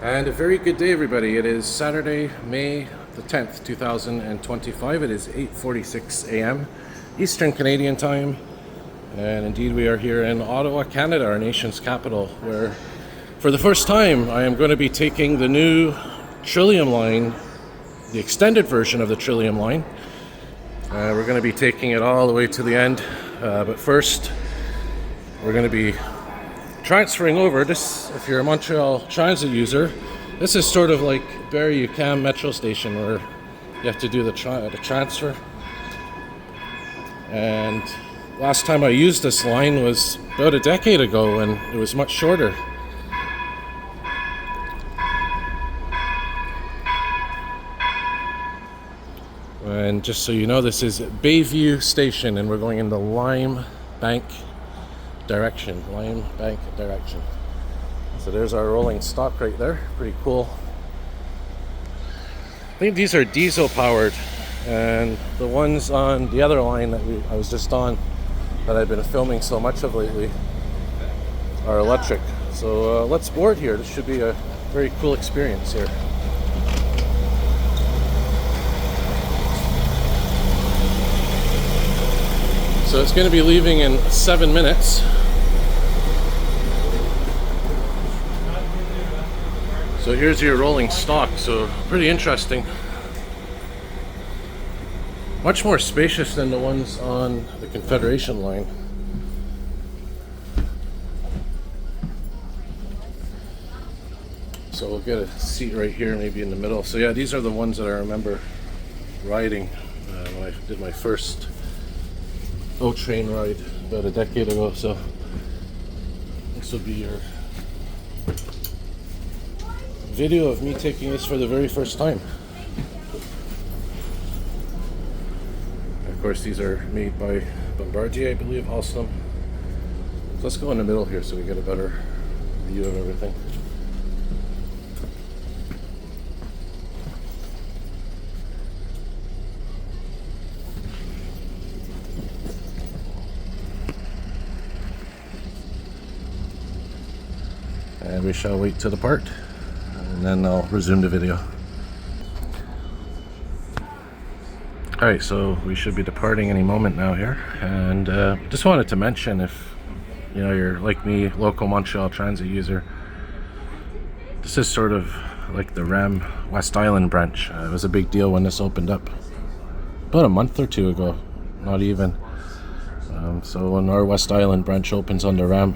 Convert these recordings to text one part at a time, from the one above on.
And a very good day, everybody. It is Saturday, May the 10th, 2025. It is 8:46 a.m. Eastern Canadian time. And indeed, we are here in Ottawa, Canada, our nation's capital, where for the first time I am going to be taking the new Trillium Line, the extended version of the Trillium Line. We're going to be taking it all the way to the end. But first, we're going to be transferring over. This, if you're a Montreal Transit user, this is sort of like Bayview Metro Station where you have to do the transfer. And last time I used this line was about a decade ago, and it was much shorter. And just so you know, this is Bayview Station, and we're going in the Limebank direction. So there's our rolling stock right there. Pretty cool. I think these are diesel powered, and the ones on the other line that I was just on, that I've been filming so much of lately, are electric. So let's board here. This should be a very cool experience here. So it's going to be leaving in 7 minutes. So here's your rolling stock. So pretty interesting. Much more spacious than the ones on the Confederation line. So we'll get a seat right here, maybe in the middle. So yeah, these are the ones that I remember riding when I did my first O-Train ride about a decade ago. So this will be your video of me taking this for the very first time. Of course, these are made by Bombardier, I believe, Alstom. So let's go in the middle here so we get a better view of everything. And we shall wait to depart, and then I'll resume the video. Alright, so we should be departing any moment now here, and just wanted to mention, if you know you're like me, local Montreal Transit user, this is sort of like the REM West Island branch. It was a big deal when this opened up about a month or two ago, not even. So when our West Island branch opens on the REM,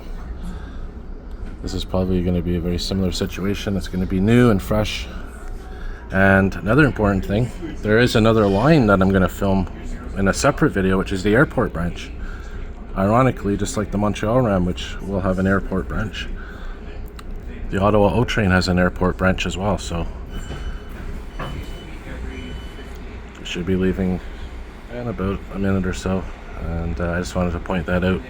this is probably going to be a very similar situation. It's going to be new and fresh. And another important thing, there is another line that I'm going to film in a separate video, which is the airport branch. Ironically, just like the Montreal RAM, which will have an airport branch, the Ottawa O-Train has an airport branch as well. So it should be leaving in about a minute or so. And I just wanted to point that out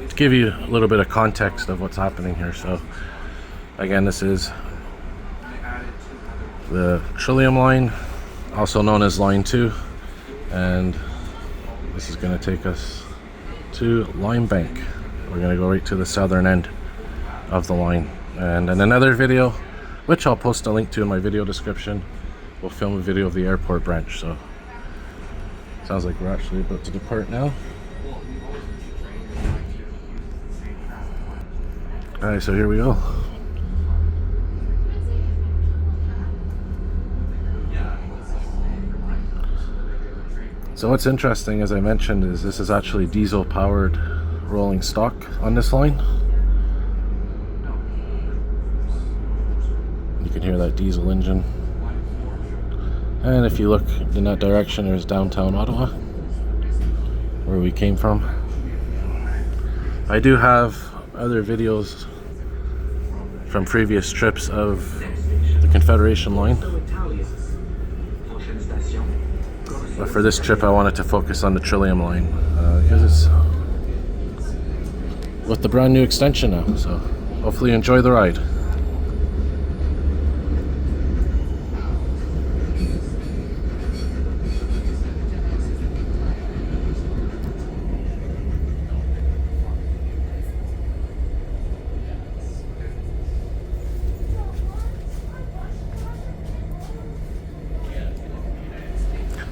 to give you a little bit of context of what's happening here. So again, this is the Trillium Line, also known as Line 2, and this is going to take us to Limebank. We're going to go right to the southern end of the line, and in another video, which I'll post a link to in my video description, we'll film a video of the airport branch. So sounds like we're actually about to depart now. Alright, so here we go. So what's interesting, as I mentioned, is this is actually diesel powered rolling stock on this line. You can hear that diesel engine. And if you look in that direction, there's downtown Ottawa, where we came from. I do have other videos from previous trips of the Confederation line, but for this trip I wanted to focus on the Trillium Line because it's with the brand new extension now. So hopefully you enjoy the ride.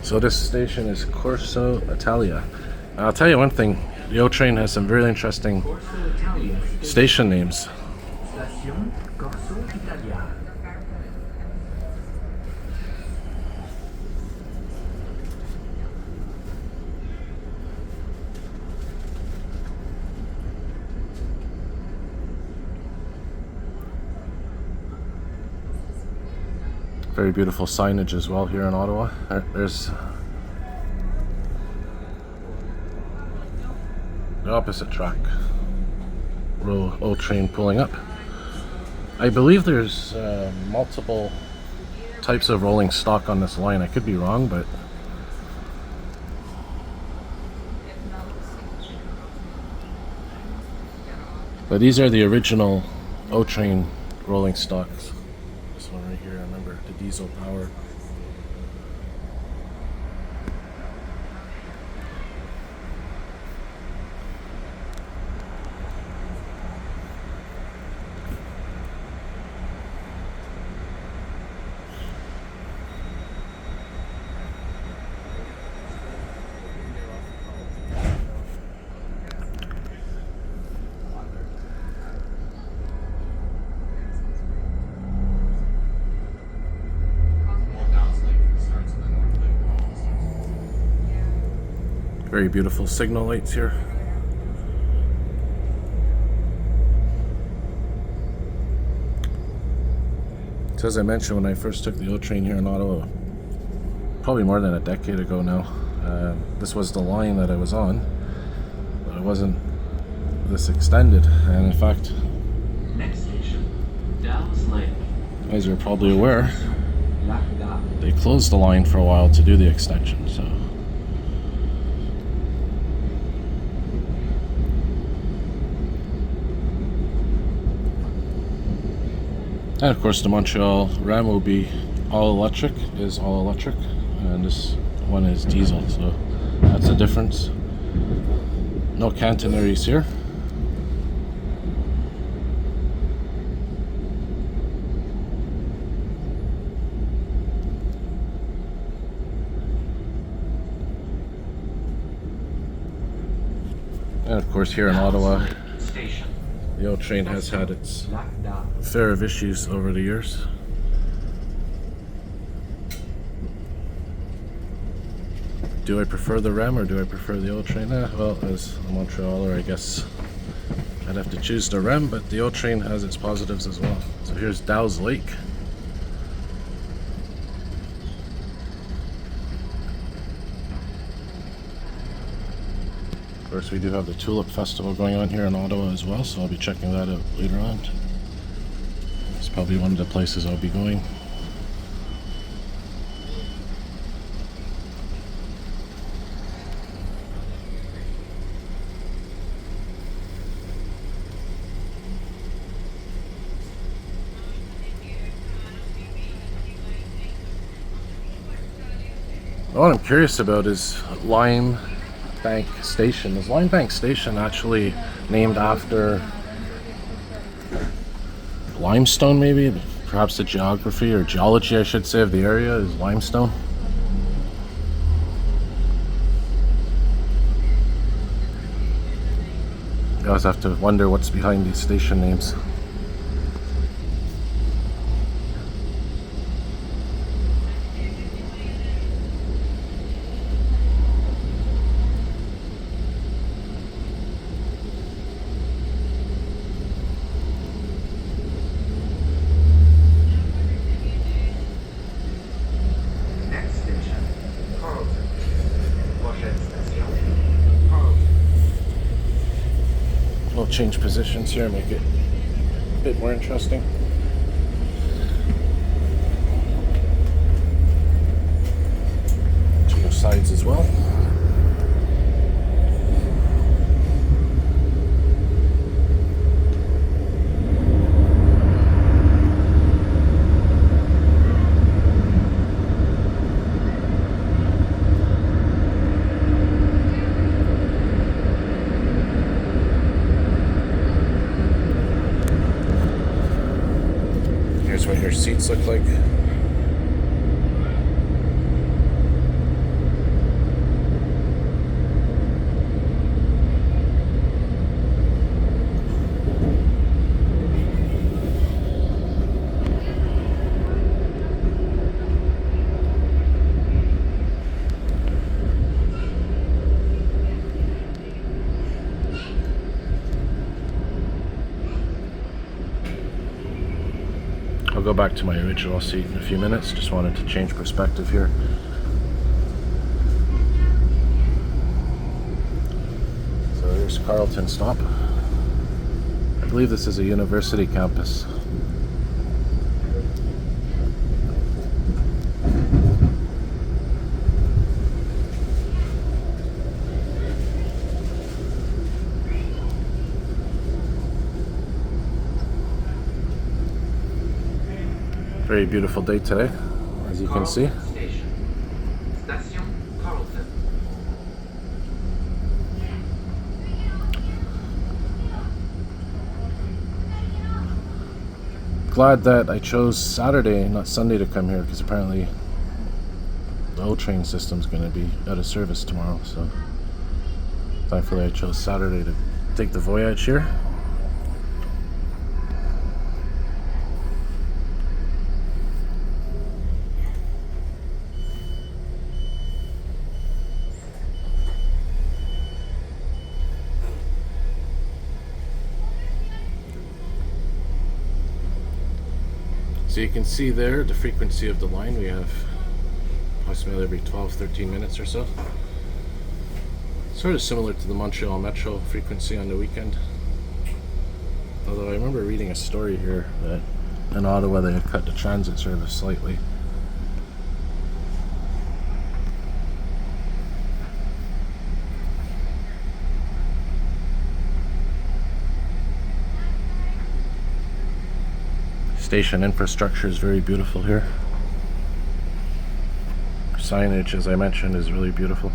So this station is Corso Italia. I'll tell you one thing, the O-Train has some really interesting station names. Station Corso Italia. Very beautiful signage as well here in Ottawa. There's the opposite track. O-Train pulling up. I believe there's multiple types of rolling stock on this line. I could be wrong, but these are the original O-Train rolling stocks. This one right here, I remember the diesel power. Very beautiful signal lights here. So as I mentioned, when I first took the O-Train here in Ottawa, probably more than a decade ago now, this was the line that I was on, but it wasn't this extended. And in fact, Next station, Dallas Lake. as you're probably aware, they closed the line for a while to do the extension. So. And of course the Montreal Ram will be all electric, and this one is diesel, so that's the difference. No catenaries here. And of course here in Ottawa, the O-Train has had its fair of issues over the years. Do I prefer the Ram or do I prefer the O-Train? Well, as a Montrealer, I guess I'd have to choose the Ram, but the O-Train has its positives as well. So here's Dow's Lake. Of course, we do have the Tulip Festival going on here in Ottawa as well, so I'll be checking that out later on. It's probably one of the places I'll be going. What I'm curious about is Limebank Station. Is Limebank Station actually named after limestone, maybe? Perhaps the geography or geology, I should say, of the area is limestone. You always have to wonder what's behind these station names. We'll change positions here, make it a bit more interesting. Change sides as well. Here's what your seats look like. I'll go back to my original seat in a few minutes. Just wanted to change perspective here. So here's Carleton stop. I believe this is a university campus. Very beautiful day today, as you can see. Station. Station Carleton. Glad that I chose Saturday, not Sunday, to come here, because apparently the O-Train system's going to be out of service tomorrow. So thankfully I chose Saturday to take the voyage here. So you can see there the frequency of the line. We have approximately every 12-13 minutes or so. Sort of similar to the Montreal Metro frequency on the weekend. Although I remember reading a story here that in Ottawa they had cut the transit service slightly. Station infrastructure is very beautiful here. Signage, as I mentioned, is really beautiful.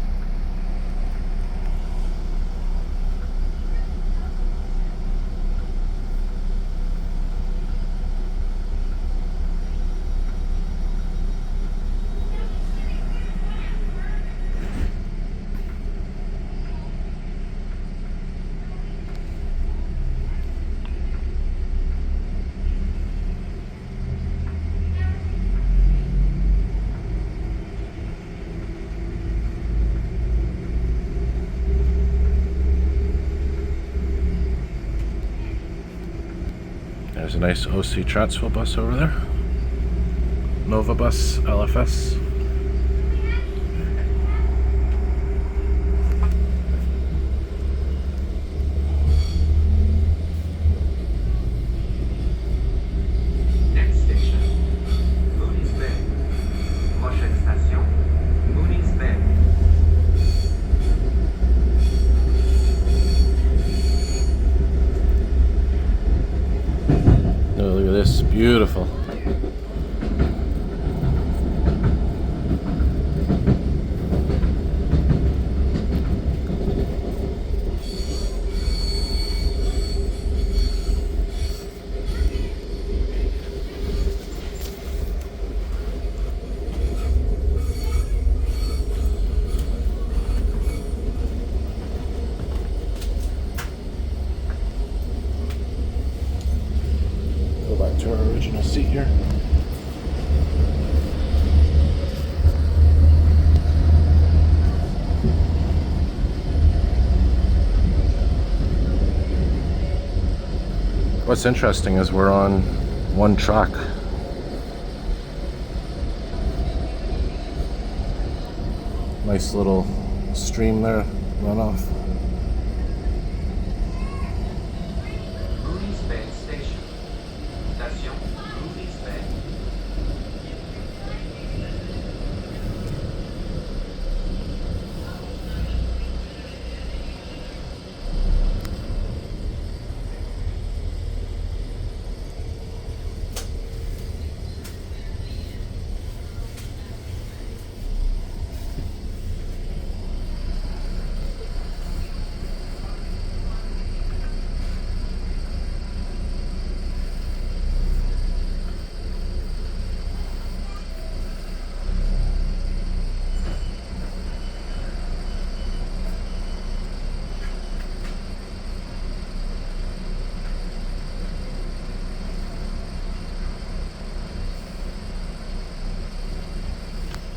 There's a nice OC transfer bus over there. Nova Bus LFS. Next station. Mooney's Bay. Prochaine station. Mooney's Bay. Oh, look at this, beautiful. Go back to our original seat here. What's interesting is we're on one track. Nice little stream there, runoff. Mooney's Bay Station. Station Mooney's Bay.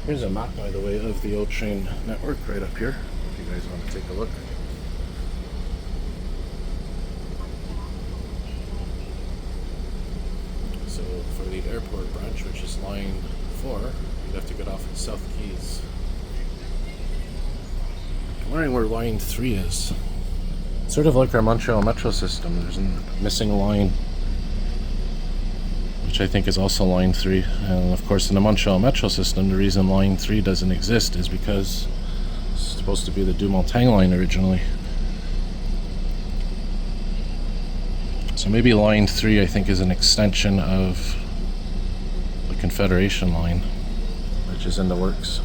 Here's a map, by the way, of the O-Train network right up here, if you guys want to take a look. So for the airport branch, which is line 4, you'd have to get off at South Keys. I'm wondering where line 3 is. It's sort of like our Montreal metro system. There's a missing line, which I think is also line 3. And of course in the Montreal metro system, the reason line 3 doesn't exist is because it's supposed to be the Dumontagne line originally. So maybe line 3, I think, is an extension of the Confederation line, which is in the works.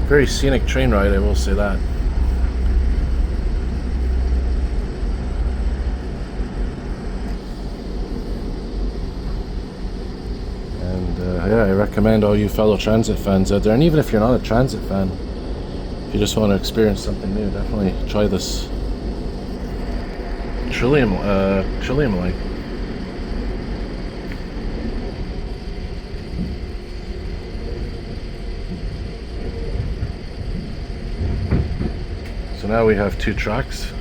Very scenic train ride, I will say that. And yeah, I recommend all you fellow transit fans out there, and even if you're not a transit fan, if you just want to experience something new, definitely try this Trillium Line. So now we have 2 tracks.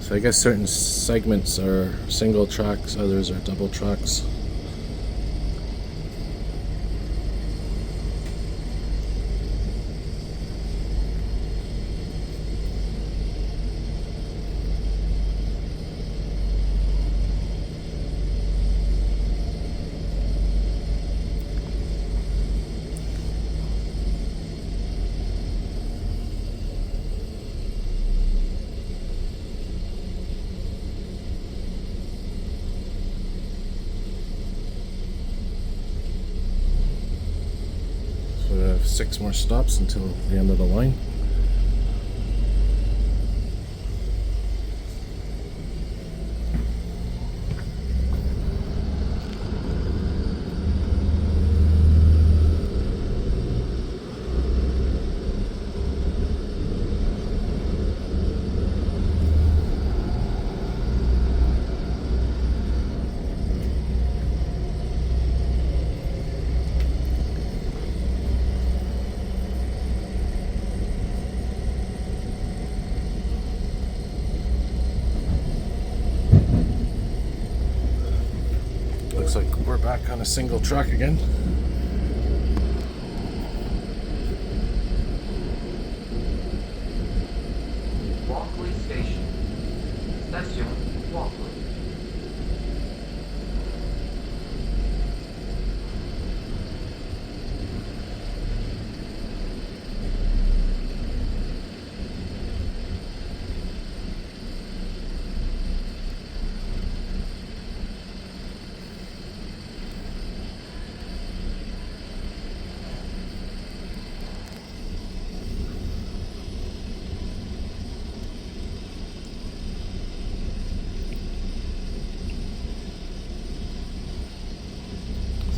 So I guess certain segments are single tracks, others are double tracks. We have 6 more stops until the end of the line. Looks like we're back on a single track again. Walkway Station. Station Walkway.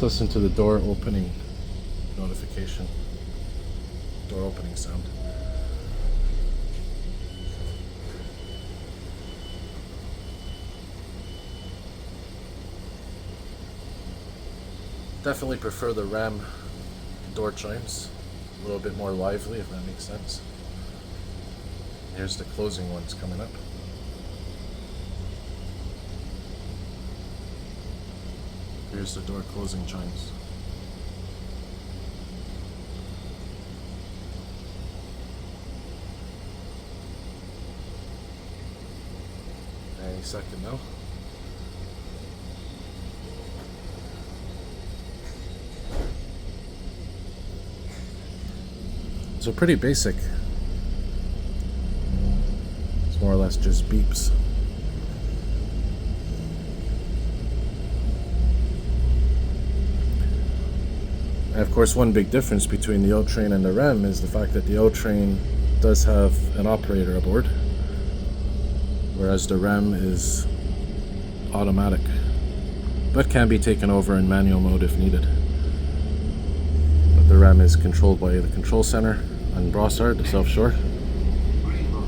Let's listen to the door opening notification. Door opening sound. Definitely prefer the RAM door chimes. A little bit more lively, if that makes sense. Here's the closing ones coming up. Here's the door closing chimes. Any second now. So pretty basic. It's more or less just beeps. And of course, one big difference between the O-Train and the REM is the fact that the O-Train does have an operator aboard, whereas the REM is automatic, but can be taken over in manual mode if needed. But the REM is controlled by the control center on Brossard, the South Shore. Greenboro.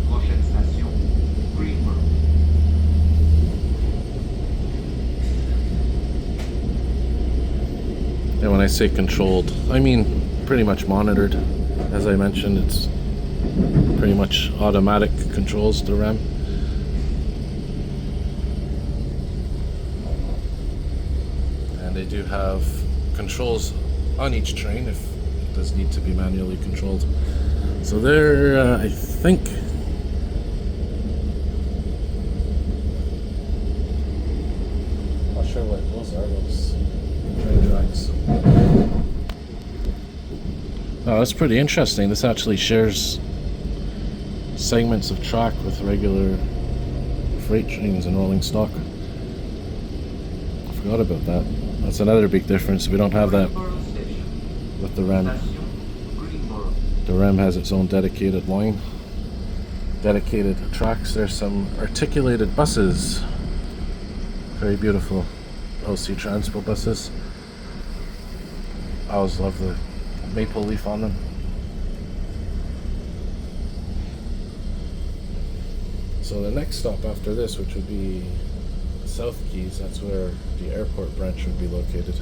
Prochaine station, Greenboro. And when I say controlled, I mean pretty much monitored. As I mentioned, it's pretty much automatic controls the REM. And they do have controls on each train if it does need to be manually controlled. So there, I think, not sure what those are, those train tracks. Oh, that's pretty interesting. This actually shares segments of track with regular freight trains and rolling stock. I forgot about that. That's another big difference. We don't have that Greenboro Station. with the REM. Station, Greenboro. The REM has its own dedicated line, dedicated tracks. There's some articulated buses. Very beautiful LC Transpo buses. I always love the maple leaf on them. So the next stop after this, which would be South Keys, that's where the airport branch would be located.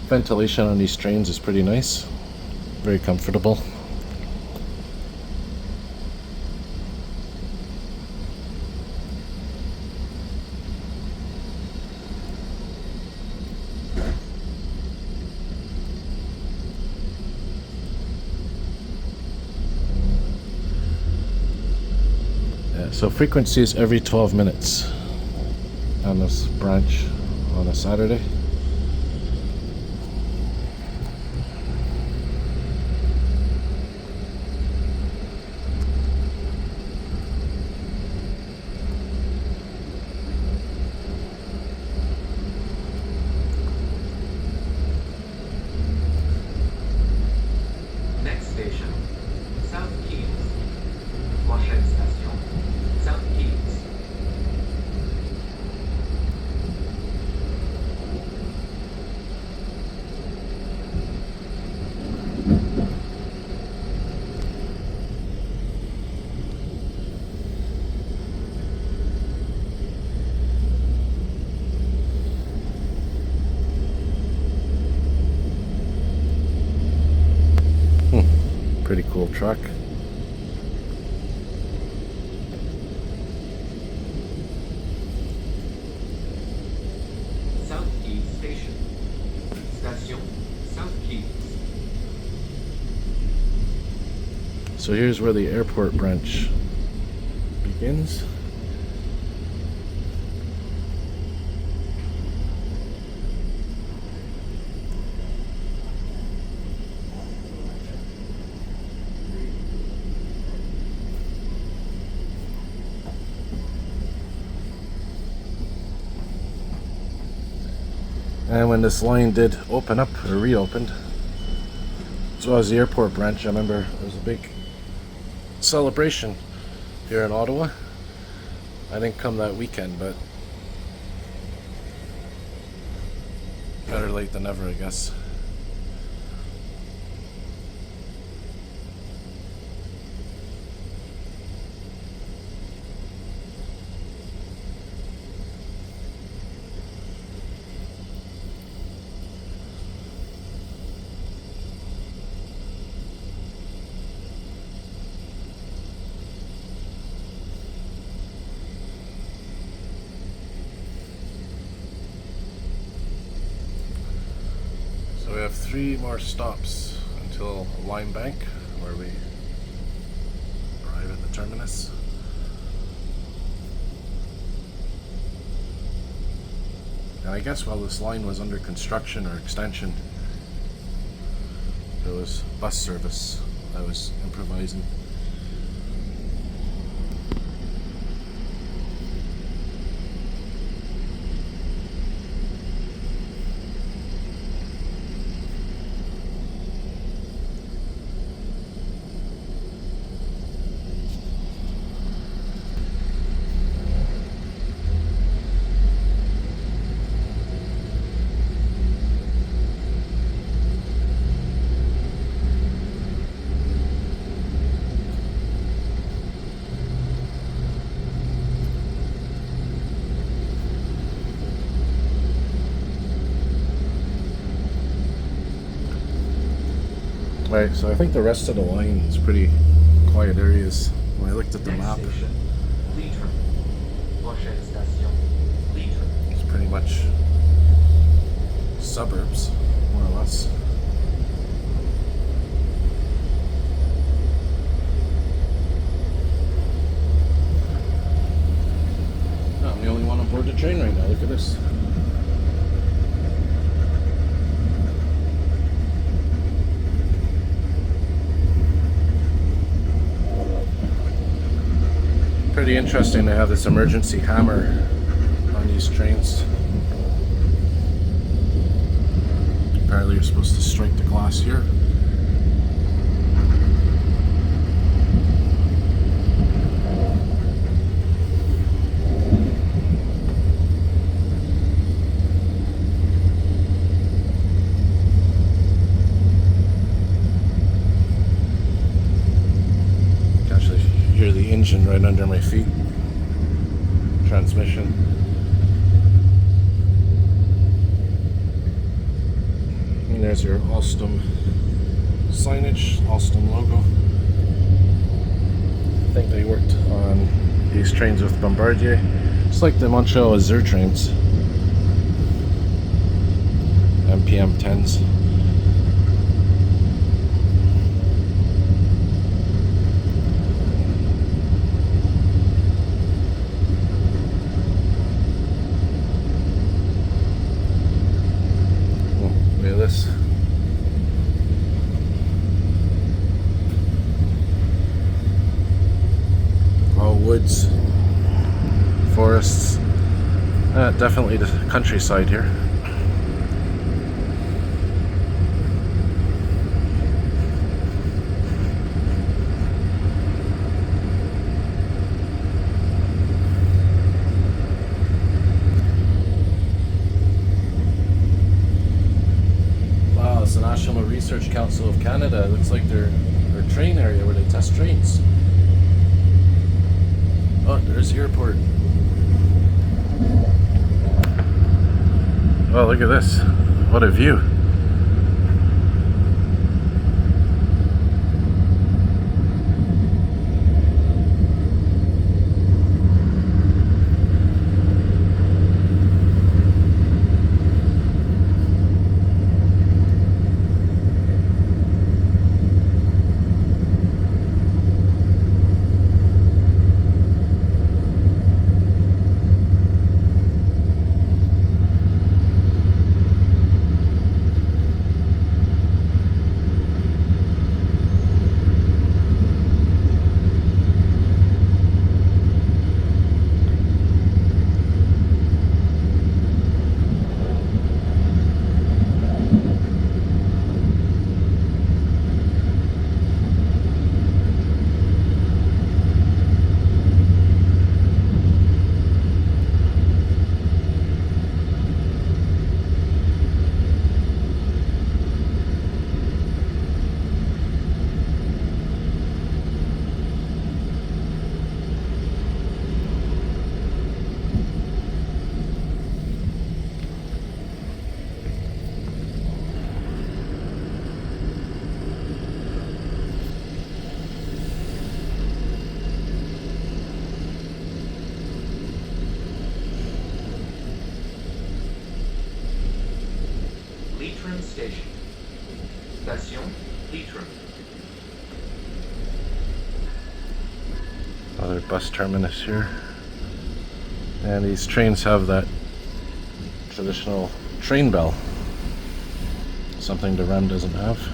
Ventilation on these trains is pretty nice, very comfortable. Yeah, so frequency is every 12 minutes on this branch on a Saturday. Next station, South Keys. Prochaine station, South Keys. Pretty cool truck. South Keys Station. Station, South Keys. So here's where the airport branch begins. And when this line did open up, or reopened, as well as the airport branch, I remember there was a big celebration here in Ottawa. I didn't come that weekend, but better late than never, I guess. 3 more stops until Limebank, where we arrive at the terminus. And I guess while this line was under construction or extension, there was bus service. I was improvising. Right, so I think the rest of the line is pretty quiet areas. When I looked at the Next map, station, Litre. Prochaine station, Litre. it's pretty much suburbs, more or less. No, I'm the only one on board the train right now. Look at this. Pretty interesting to have this emergency hammer on these trains. Apparently you're supposed to strike the glass here. Hear the engine right under my feet. Transmission. And there's your Alstom signage, Alstom logo. I think they worked on these trains with Bombardier. It's like the Montreal Azur trains. MPM 10s. This. All woods, forests, definitely the countryside here. The National Research Council of Canada. It looks like their train area where they test trains. Oh, there's the airport. Oh, look at this. What a view. Station. Another bus terminus here. And these trains have that traditional train bell. Something the REM doesn't have.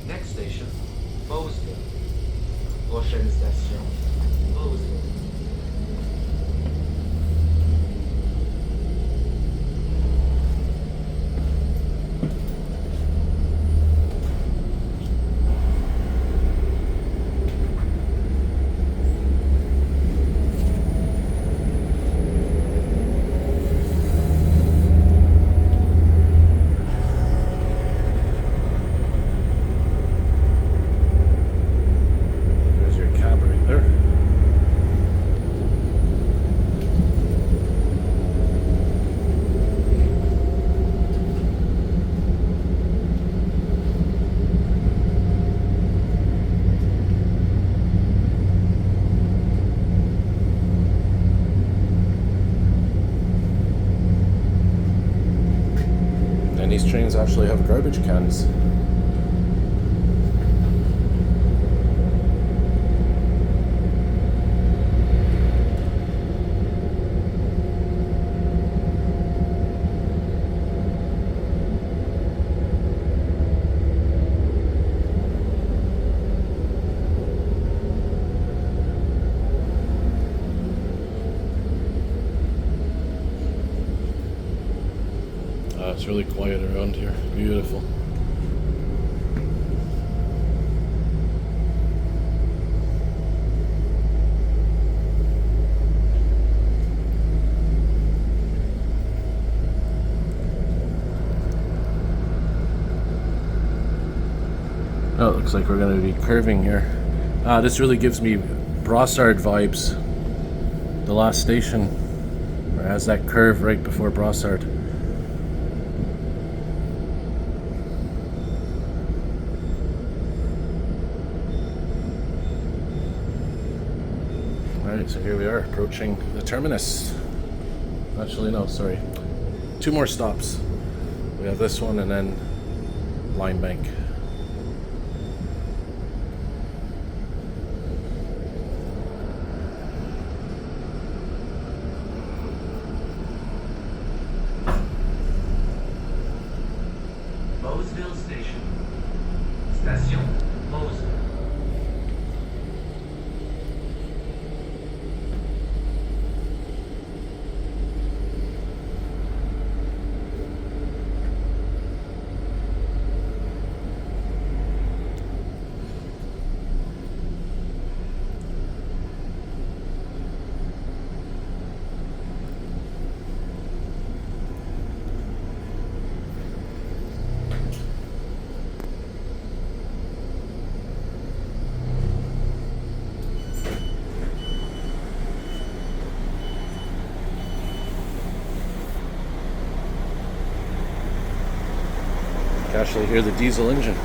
Next station, Bayview. Prochaine station, Bayview. There's your cab right there. And these trains actually have garbage cans. It's really quiet around here. Beautiful. Oh, it looks like we're going to be curving here. This really gives me Brossard vibes. The last station where it has that curve right before Brossard. Alright, so here we are approaching the terminus. Actually, no, sorry. 2 more stops. We have this one and then Limebank. Bayview Station. Station, Bayview. You can actually hear the diesel engine.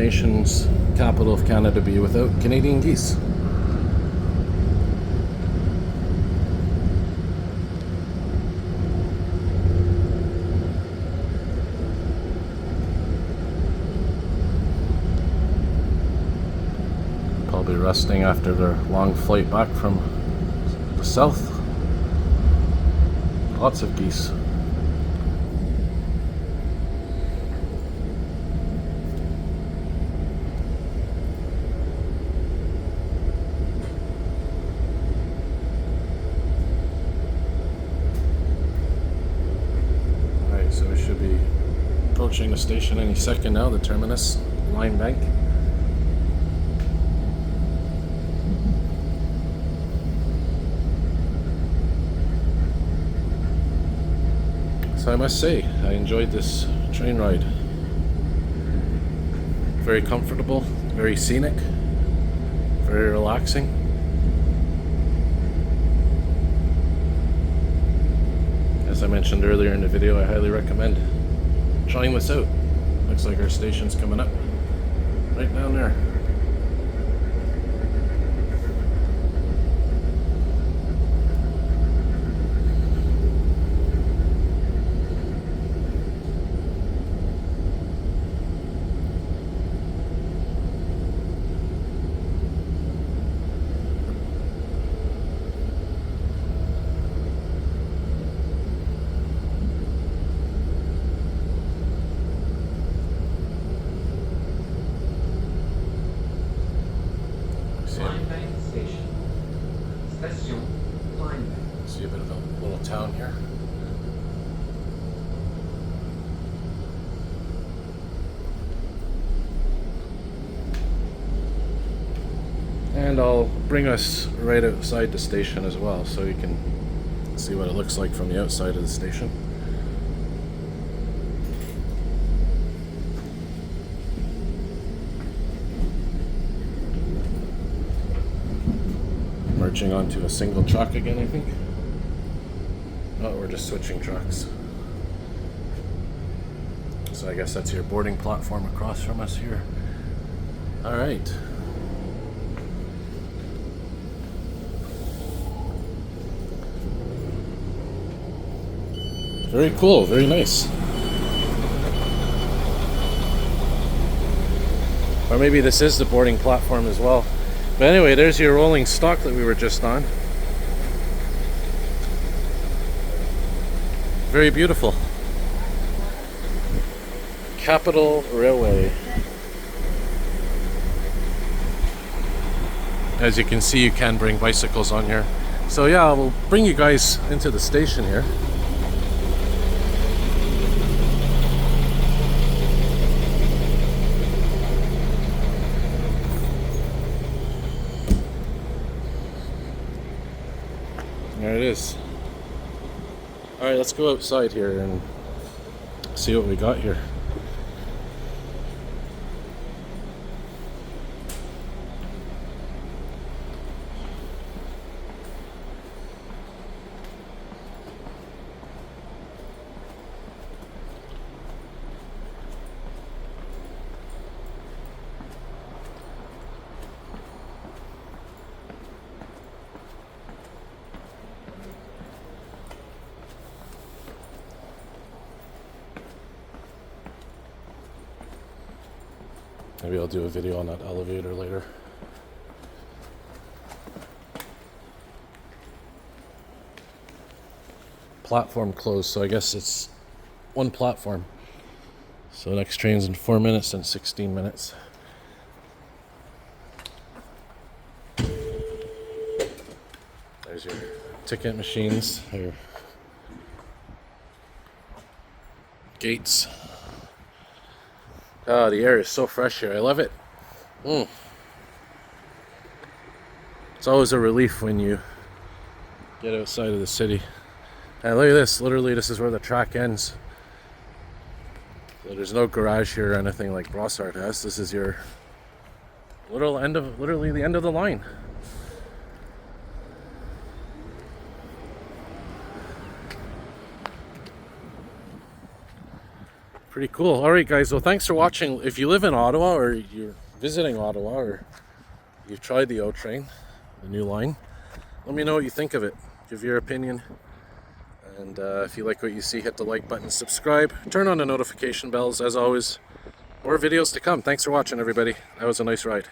nation's capital of Canada be without Canadian geese? Probably resting after their long flight back from the south. Lots of geese. Alright, so we should be approaching the station any second now, the terminus, Limebank. So I must say, I enjoyed this train ride. Very comfortable, very scenic, very relaxing. As I mentioned earlier in the video, I highly recommend trying this out. Looks like our station's coming up right down there. Limebank Station. Station Limebank. See a bit of a little town here. And I'll bring us right outside the station as well, so you can see what it looks like from the outside of the station. Merging onto a single truck again, I think. Oh, we're just switching trucks. So I guess that's your boarding platform across from us here. All right. Very cool, very nice. Or maybe this is the boarding platform as well. But anyway, there's your rolling stock that we were just on. Very beautiful. Capital Railway. As you can see, you can bring bicycles on here. So yeah, we'll bring you guys into the station here. There it is. Alright, let's go outside here and see what we got here. Maybe I'll do a video on that elevator later. Platform closed, so I guess it's one platform. So next train's in 4 minutes and 16 minutes. There's your ticket machines, your gates. Oh, the air is so fresh here. I love it. It's always a relief when you get outside of the city. And look at this. Literally, this is where the track ends. So there's no garage here or anything like Brossard has. This is your literally the end of the line. Pretty cool. All right, guys. Well, thanks for watching. If you live in Ottawa or you're visiting Ottawa or you've tried the O-Train, the new line, let me know what you think of it. Give your opinion. And if you like what you see, hit the like button, subscribe, turn on the notification bells. As always, more videos to come. Thanks for watching, everybody. That was a nice ride.